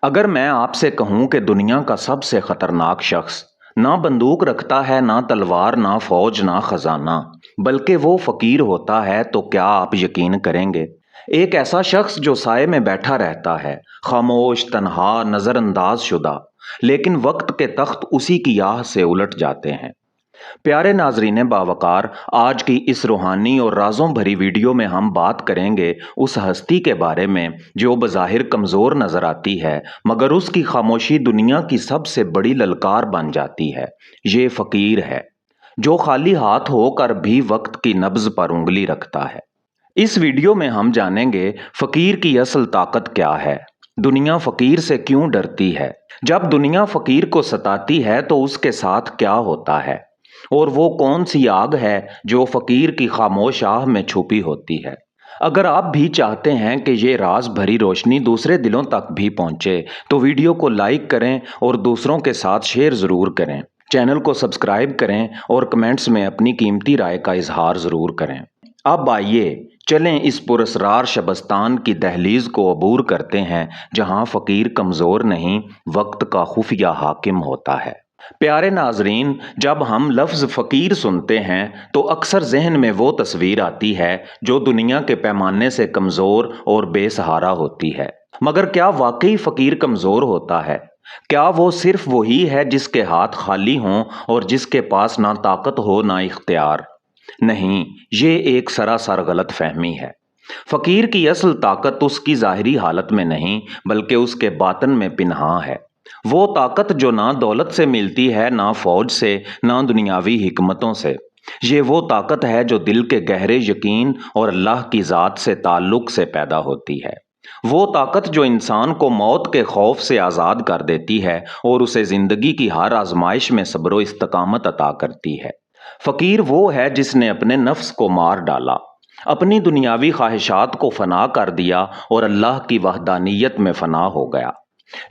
अगर मैं आपसे कहूं कि दुनिया का सबसे खतरनाक शख्स ना बंदूक रखता है, ना तलवार, ना फौज, ना खजाना, बल्कि वो फकीर होता है, तो क्या आप यकीन करेंगे? एक ऐसा शख्स जो साए में बैठा रहता है, खामोश, तन्हा, नजरअंदाज शुदा, लेकिन वक्त के तख्त उसी की आह से उलट जाते हैं। प्यारे नाजरीन बावकार, आज की इस रूहानी और राजों भरी वीडियो में हम बात करेंगे उस हस्ती के बारे में जो बज़ाहिर कमज़ोर नज़र आती है, मगर उसकी खामोशी दुनिया की सबसे बड़ी ललकार बन जाती है। ये फ़कीर है जो खाली हाथ होकर भी वक्त की नब्ज़ पर उंगली रखता है। इस वीडियो में हम जानेंगे फ़कीर की असल ताकत क्या है, दुनिया फ़कीर से क्यों डरती है, जब दुनिया फ़कीर को सताती है तो उसके साथ क्या होता है, और वो कौन सी आग है जो फ़कीर की खामोश आह में छुपी होती है। अगर आप भी चाहते हैं कि ये राज भरी रोशनी दूसरे दिलों तक भी पहुंचे, तो वीडियो को लाइक करें और दूसरों के साथ शेयर ज़रूर करें। चैनल को सब्सक्राइब करें और कमेंट्स में अपनी कीमती राय का इजहार ज़रूर करें। अब आइए चलें इस पुरस्रार शबस्तान की दहलीज को अबूर करते हैं, जहां फ़कीर कमज़ोर नहीं, वक्त का खुफिया हाकिम होता है। प्यारे नाजरीन, जब हम लफ्ज़ फ़कीर सुनते हैं तो अक्सर जहन में वो तस्वीर आती है जो दुनिया के पैमाने से कमज़ोर और बेसहारा होती है। मगर क्या वाकई फ़कीर कमज़ोर होता है? क्या वो सिर्फ वही है जिसके हाथ खाली हों और जिसके पास ना ताकत हो ना इख्तियार? नहीं, ये एक सरासर गलत फहमी है। फ़कीर की असल ताकत उसकी ज़ाहिरी हालत में नहीं, बल्कि उसके बातन में पिन्हा है। वो ताकत जो ना दौलत से मिलती है, ना फौज से, ना दुनियावी हिकमतों से। ये वो ताकत है जो दिल के गहरे यकीन और अल्लाह की ज़ात से ताल्लुक़ से पैदा होती है। वो ताकत जो इंसान को मौत के खौफ से आज़ाद कर देती है और उसे ज़िंदगी की हर आजमाइश में सब्र व इस्तकामत अता करती है। फ़कीर वो है जिसने अपने नफ्स को मार डाला, अपनी दुनियावी ख्वाहिशात को फना कर दिया और अल्लाह की वहदानियत में फना हो गया।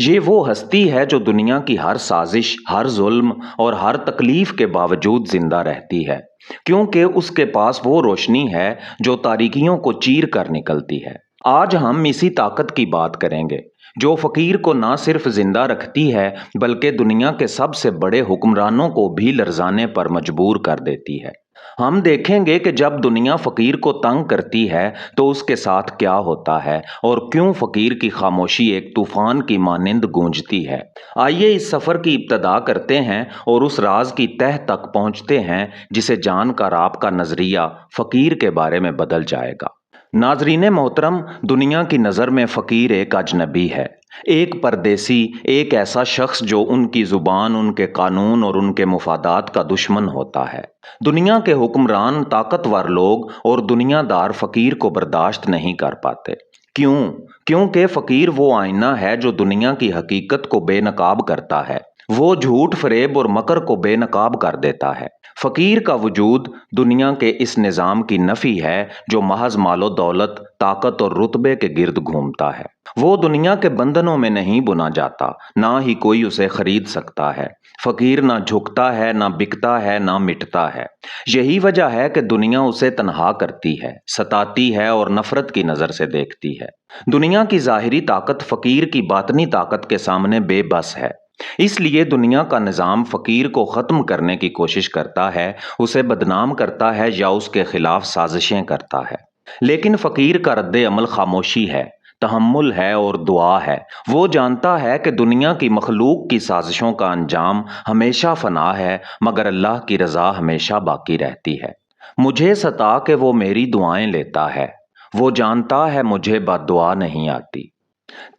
ये वो हस्ती है जो दुनिया की हर साजिश, हर जुल्म और हर तकलीफ के बावजूद जिंदा रहती है, क्योंकि उसके पास वो रोशनी है जो तारीकियों को चीर कर निकलती है। आज हम इसी ताकत की बात करेंगे जो फ़कीर को ना सिर्फ जिंदा रखती है, बल्कि दुनिया के सबसे बड़े हुक्मरानों को भी लरजाने पर मजबूर कर देती है। हम देखेंगे कि जब दुनिया फ़कीर को तंग करती है तो उसके साथ क्या होता है और क्यों फ़कीर की खामोशी एक तूफान की मानिंद गूंजती है। आइए इस सफ़र की इब्तदा करते हैं और उस राज की तह तक पहुंचते हैं जिसे जानकर आपका नज़रिया फ़कीर के बारे में बदल जाएगा। नाजरीन मोहतरम, दुनिया की नज़र में फ़कीर एक अजनबी है, एक परदेसी, एक ऐसा शख्स जो उनकी ज़ुबान, उनके कानून और उनके मुफादात का दुश्मन होता है। दुनिया के हुक्मरान, ताकतवर लोग और दुनियादार फ़कीर को बर्दाश्त नहीं कर पाते। क्यों? क्योंकि फ़कीर वो आईना है जो दुनिया की हकीकत को बेनकाब करता है। वो झूठ, फरेब और मकर को बेनकाब कर देता है। फ़कीर का वजूद दुनिया के इस निज़ाम की नफ़ी है जो महज मालो दौलत, ताकत और रुतबे के गिर्द घूमता है। वो दुनिया के बंधनों में नहीं बुना जाता, ना ही कोई उसे खरीद सकता है। फ़कीर ना झुकता है, ना बिकता है, ना मिटता है। यही वजह है कि दुनिया उसे तन्हा करती है, सताती है और नफ़रत की नज़र से देखती है। दुनिया की ज़ाहिरी ताकत फ़कीर की बातनी ताकत के सामने बेबस है। इसलिए दुनिया का निज़ाम फ़कीर को ख़त्म करने की कोशिश करता है, उसे बदनाम करता है या उसके खिलाफ साजिशें करता है। लेकिन फ़कीर का रद्द अमल खामोशी है, तहम्मुल है और दुआ है। वो जानता है कि दुनिया की मखलूक की साजिशों का अंजाम हमेशा फना है, मगर अल्लाह की रज़ा हमेशा बाकी रहती है। मुझे सता के वो मेरी दुआएं लेता है, वो जानता है मुझे बद्दुआ नहीं आती।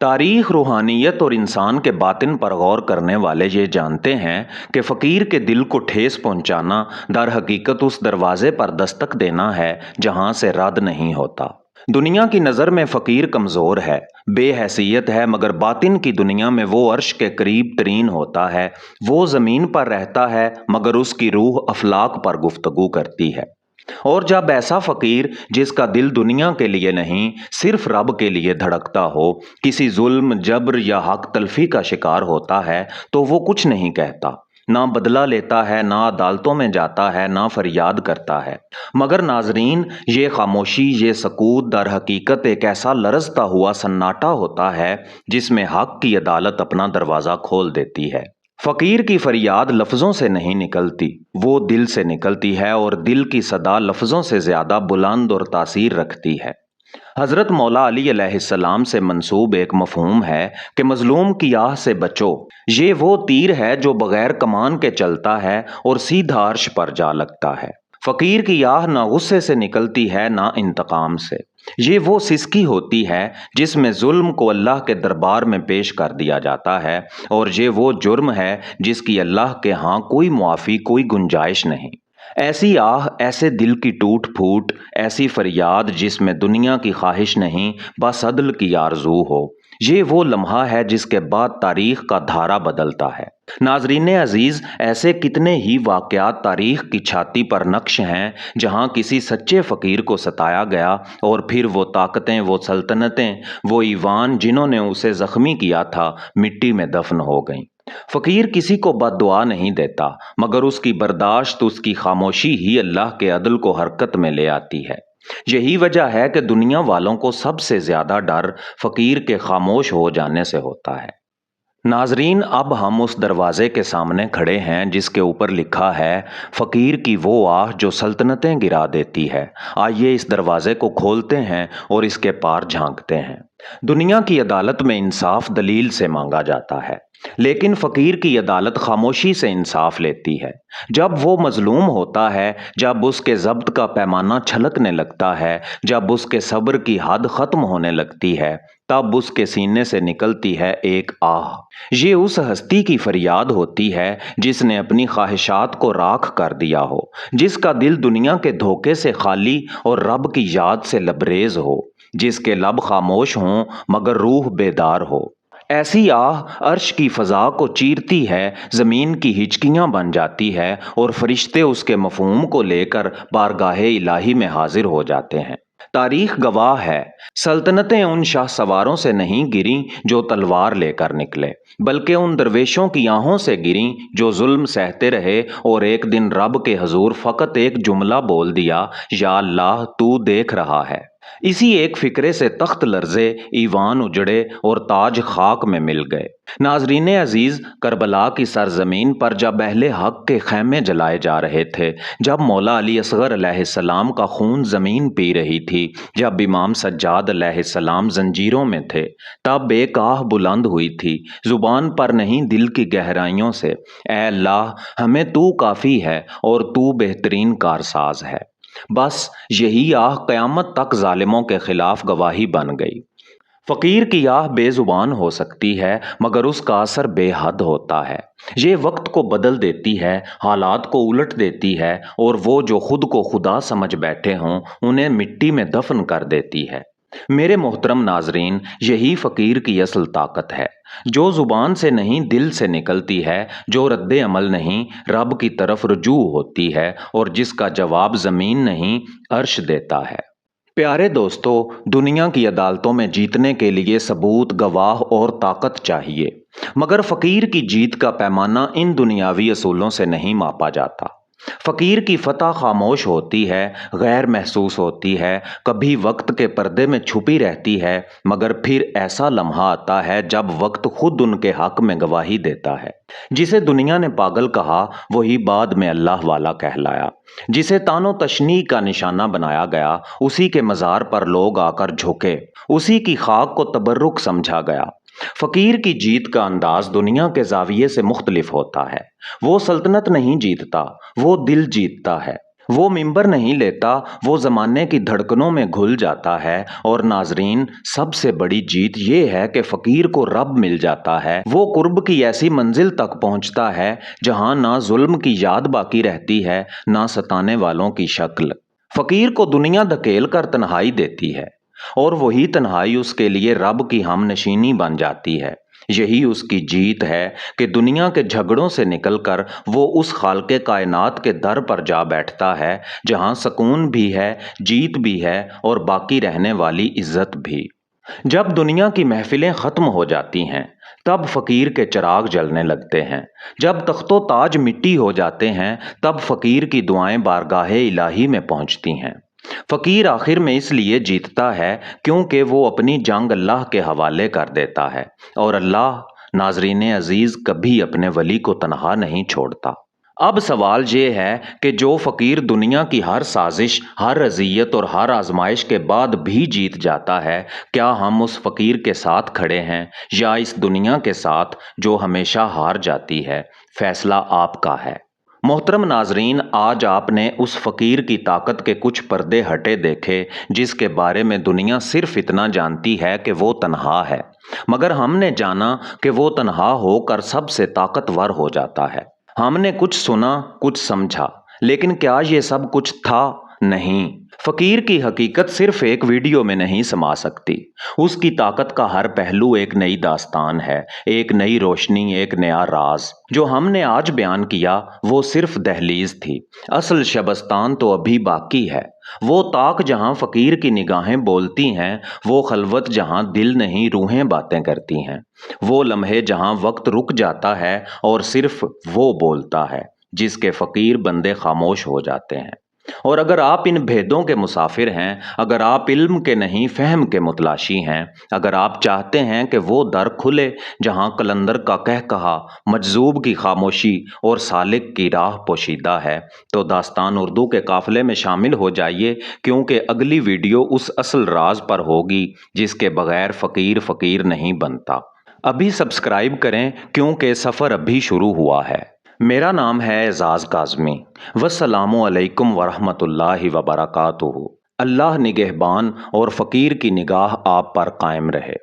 तारीख, रूहानियत और इंसान के बातिन पर गौर करने वाले ये जानते हैं कि फ़कीर के दिल को ठेस पहुंचाना दर हकीकत उस दरवाजे पर दस्तक देना है जहां से रद्द नहीं होता। दुनिया की नज़र में फ़कीर कमज़ोर है, बेहैसियत है, मगर बातिन की दुनिया में वो अर्श के करीब तरीन होता है। वो ज़मीन पर रहता है, मगर उसकी रूह अफलाक पर गुफ्तगू करती है। और जब ऐसा फ़कीर जिसका दिल दुनिया के लिए नहीं, सिर्फ रब के लिए धड़कता हो, किसी जुल्म, जबर या हक तलफी का शिकार होता है, तो वो कुछ नहीं कहता, نہ بدلہ لیتا ہے، نہ عدالتوں میں جاتا ہے، نہ فریاد کرتا ہے۔ مگر ناظرین، یہ خاموشی، یہ سکوت در حقیقت ایک ایسا لرزتا ہوا سناٹا ہوتا ہے جس میں حق کی عدالت اپنا دروازہ کھول دیتی ہے۔ فقیر کی فریاد لفظوں سے نہیں نکلتی، وہ دل سے نکلتی ہے، اور دل کی صدا لفظوں سے زیادہ بلند اور تاثیر رکھتی ہے۔ حضرت مولا علی علیہ السلام سے منسوب ایک مفہوم ہے کہ مظلوم کی آہ سے بچو، یہ وہ تیر ہے جو بغیر کمان کے چلتا ہے اور سیدھا عرش پر جا لگتا ہے۔ فقیر کی آہ نہ غصے سے نکلتی ہے نہ انتقام سے، یہ وہ سسکی ہوتی ہے جس میں ظلم کو اللہ کے دربار میں پیش کر دیا جاتا ہے، اور یہ وہ جرم ہے جس کی اللہ کے ہاں کوئی معافی، کوئی گنجائش نہیں۔ ایسی آہ، ایسے دل کی ٹوٹ پھوٹ، ایسی فریاد جس میں دنیا کی خواہش نہیں، بس عدل کی آرزو ہو، یہ وہ لمحہ ہے جس کے بعد تاریخ کا دھارا بدلتا ہے۔ ناظرین عزیز، ایسے کتنے ہی واقعات تاریخ کی چھاتی پر نقش ہیں جہاں کسی سچے فقیر کو ستایا گیا اور پھر وہ طاقتیں، وہ سلطنتیں، وہ ایوان جنہوں نے اسے زخمی کیا تھا، مٹی میں دفن ہو گئیں۔ فقیر کسی کو بد دعا نہیں دیتا، مگر اس کی برداشت، اس کی خاموشی ہی اللہ کے عدل کو حرکت میں لے آتی ہے۔ یہی وجہ ہے کہ دنیا والوں کو سب سے زیادہ ڈر فقیر کے خاموش ہو جانے سے ہوتا ہے۔ ناظرین، اب ہم اس دروازے کے سامنے کھڑے ہیں جس کے اوپر لکھا ہے فقیر کی وہ آہ جو سلطنتیں گرا دیتی ہے۔ آئیے اس دروازے کو کھولتے ہیں اور اس کے پار جھانکتے ہیں۔ دنیا کی عدالت میں انصاف دلیل سے مانگا جاتا ہے، لیکن فقیر کی عدالت خاموشی سے انصاف لیتی ہے۔ جب وہ مظلوم ہوتا ہے، جب اس کے ضبط کا پیمانہ چھلکنے لگتا ہے، جب اس کے صبر کی حد ختم ہونے لگتی ہے، تب اس کے سینے سے نکلتی ہے ایک آہ۔ یہ اس ہستی کی فریاد ہوتی ہے جس نے اپنی خواہشات کو راکھ کر دیا ہو، جس کا دل دنیا کے دھوکے سے خالی اور رب کی یاد سے لبریز ہو، جس کے لب خاموش ہوں مگر روح بیدار ہو۔ ایسی آہ عرش کی فضا کو چیرتی ہے، زمین کی ہچکیاں بن جاتی ہے، اور فرشتے اس کے مفہوم کو لے کر بارگاہ الہی میں حاضر ہو جاتے ہیں۔ تاریخ گواہ ہے، سلطنتیں ان شاہ سواروں سے نہیں گریں جو تلوار لے کر نکلے، بلکہ ان درویشوں کی آہوں سے گریں جو ظلم سہتے رہے اور ایک دن رب کے حضور فقط ایک جملہ بول دیا، یا اللہ تو دیکھ رہا ہے۔ اسی ایک فکرے سے تخت لرزے، ایوان اجڑے اور تاج خاک میں مل گئے۔ ناظرین عزیز، کربلا کی سرزمین پر جب اہل حق کے خیمے جلائے جا رہے تھے، جب مولا علی اصغر علیہ السلام کا خون زمین پی رہی تھی، جب امام سجاد علیہ السلام زنجیروں میں تھے، تب ایک آہ بلند ہوئی تھی، زبان پر نہیں دل کی گہرائیوں سے، اے اللہ، ہمیں تو کافی ہے اور تو بہترین کارساز ہے۔ بس یہی آہ قیامت تک ظالموں کے خلاف گواہی بن گئی۔ فقیر کی آہ بے زبان ہو سکتی ہے، مگر اس کا اثر بے حد ہوتا ہے۔ یہ وقت کو بدل دیتی ہے، حالات کو الٹ دیتی ہے، اور وہ جو خود کو خدا سمجھ بیٹھے ہوں انہیں مٹی میں دفن کر دیتی ہے۔ میرے محترم ناظرین، یہی فقیر کی اصل طاقت ہے، جو زبان سے نہیں دل سے نکلتی ہے، جو رد عمل نہیں رب کی طرف رجوع ہوتی ہے، اور جس کا جواب زمین نہیں عرش دیتا ہے۔ پیارے دوستو، دنیا کی عدالتوں میں جیتنے کے لیے ثبوت، گواہ اور طاقت چاہیے، مگر فقیر کی جیت کا پیمانہ ان دنیاوی اصولوں سے نہیں ماپا جاتا۔ فقیر کی فتح خاموش ہوتی ہے، غیر محسوس ہوتی ہے، کبھی وقت کے پردے میں چھپی رہتی ہے، مگر پھر ایسا لمحہ آتا ہے جب وقت خود ان کے حق میں گواہی دیتا ہے۔ جسے دنیا نے پاگل کہا، وہی بعد میں اللہ والا کہلایا۔ جسے تان و تشنیع کا نشانہ بنایا گیا، اسی کے مزار پر لوگ آ کر جھکے، اسی کی خاک کو تبرک سمجھا گیا۔ فقیر کی جیت کا انداز دنیا کے زاویے سے مختلف ہوتا ہے۔ وہ سلطنت نہیں جیتتا، وہ دل جیتتا ہے۔ وہ منبر نہیں لیتا، وہ زمانے کی دھڑکنوں میں گھل جاتا ہے۔ اور ناظرین، سب سے بڑی جیت یہ ہے کہ فقیر کو رب مل جاتا ہے۔ وہ قرب کی ایسی منزل تک پہنچتا ہے جہاں نہ ظلم کی یاد باقی رہتی ہے، نہ ستانے والوں کی شکل۔ فقیر کو دنیا دھکیل کر تنہائی دیتی ہے، اور وہی تنہائی اس کے لیے رب کی ہم نشینی بن جاتی ہے۔ یہی اس کی جیت ہے کہ دنیا کے جھگڑوں سے نکل کر وہ اس خالق کائنات کے در پر جا بیٹھتا ہے جہاں سکون بھی ہے، جیت بھی ہے، اور باقی رہنے والی عزت بھی۔ جب دنیا کی محفلیں ختم ہو جاتی ہیں، तब फकीर के चिराग जलने लगते हैं। जब तख्तो ताज मिट्टी हो जाते हैं तब फकीर की दुआएं बारगाहे इलाही में पहुंचती हैं। फकीर आखिर में इसलिए जीतता है क्योंकि वो अपनी जंग अल्लाह के हवाले कर देता है, और अल्लाह नाजरीन अजीज कभी अपने वली को तनहा नहीं छोड़ता। अब सवाल ये है कि जो फ़कीर दुनिया की हर साजिश, हर अजियत और हर आजमाइश के बाद भी जीत जाता है, क्या हम उस फ़कीर के साथ खड़े हैं या इस दुनिया के साथ जो हमेशा हार जाती है? फैसला आपका है। मोहतरम नाजरीन, आज आपने उस फ़कीर की ताकत के कुछ पर्दे हटे देखे जिसके बारे में दुनिया सिर्फ इतना जानती है कि वो तन्हा है, मगर हमने जाना कि वो तन्हा होकर सबसे ताकतवर हो जाता है। हमने कुछ सुना, कुछ समझा, लेकिन क्या ये सब कुछ था? नहीं। फकीर की हकीकत सिर्फ एक वीडियो में नहीं समा सकती। उसकी ताकत का हर पहलू एक नई दास्तान है, एक नई रोशनी, एक नया राज। जो हमने आज बयान किया वो सिर्फ दहलीज थी, असल शबस्तान तो अभी बाकी है। वो ताक जहां फकीर की निगाहें बोलती हैं, वो खलवत जहां दिल नहीं रूहें बातें करती हैं, वो लम्हे जहां वक्त रुक जाता है और सिर्फ वो बोलता है जिसके फकीर बंदे खामोश हो जाते हैं। और अगर आप इन भेदों के मुसाफिर हैं, अगर आप इल्म के नहीं फहम के मुतलाशी हैं, अगर आप चाहते हैं कि वो दर खुले जहां कलंदर का कह कहा, मजजूब की खामोशी और सालिक की राह पोशीदा है, तो दास्तान उर्दू के काफिले में शामिल हो जाइए, क्योंकि अगली वीडियो उस असल राज पर होगी जिसके बगैर फ़कीर फ़कीर नहीं बनता। अभी सब्सक्राइब करें क्योंकि सफ़र अभी शुरू हुआ है। मेरा नाम है एजाज़ काज़मी। वस्सलामु अलैकुम वरहमतुल्लाहि वबरकातुहू। अल्लाह निगहबान और फ़कीर की निगाह आप पर कायम रहे।